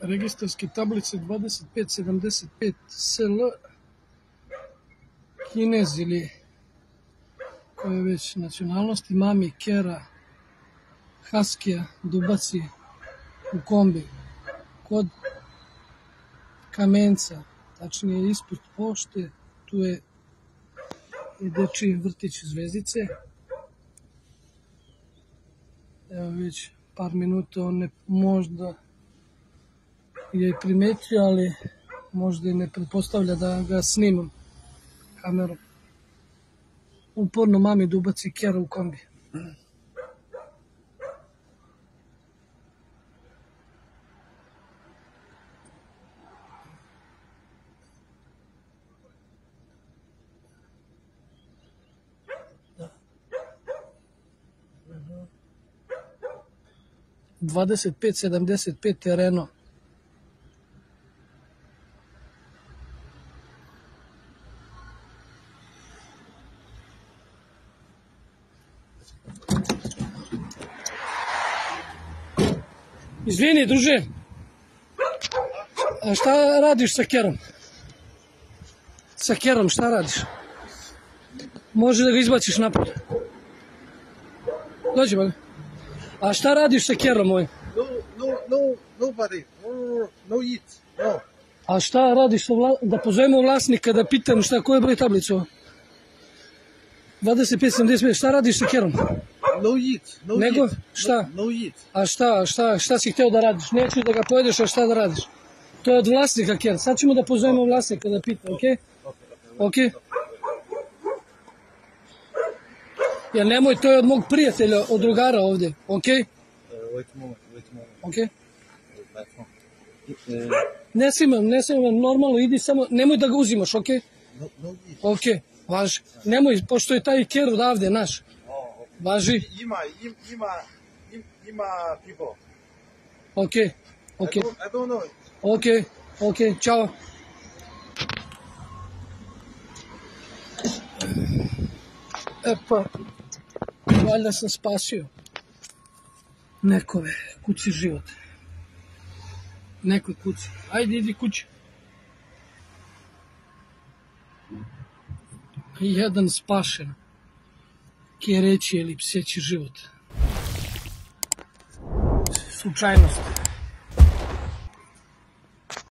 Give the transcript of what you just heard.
registarske tablice 2575 SL, Kinez ili koje već nacionalnosti, mami kera Haskija Dubaci u kombi kod Kamenca, tačnije ispred pošte, tu je i dečiji vrtić Zvezdice. Evo već par minuta on možda je i primetio, ali možda i ne pretpostavlja da ga snimam kamerom. Uporno mami da ubaci kera u kombi. Da. 2575 je Renault. Izvini, druže, a šta radiš sa kerom? Sa kerom šta radiš? Može da ga izbaciš napolje. Dođi, bale. A šta radiš sa kerom moj? Nobody. No eat. No. A šta radiš, da pozovemo vlasnika da pitam šta, koje broj tablicu? 2575, šta radiš sa kerom? No eat. No Nego, eat. šta? No eat. A šta si hteo da radiš? Neću da ga pojedeš, a šta da radiš? To je od vlasnika ker. Sad ćemo da pozovemo vlasnika da pita, okej? Okej? Ja nemoj, to je od mog prijatelja, od drugara ovde, okej? Wait a moment. Okej? Uh, Ne smem, normalno, idi samo, nemoj da ga uzimaš, okej? no eat. Okej, važi. Nemoj, pošto je taj ker odavde, naš. Važi. Ima people. Okej. I don't know. Okej, čao. E pa, valjda sam spasio nekove, kući život. Nekoj kući. Ajde, idi kući. Jedan spašen. Kereći ili pseći život. Slučajnost.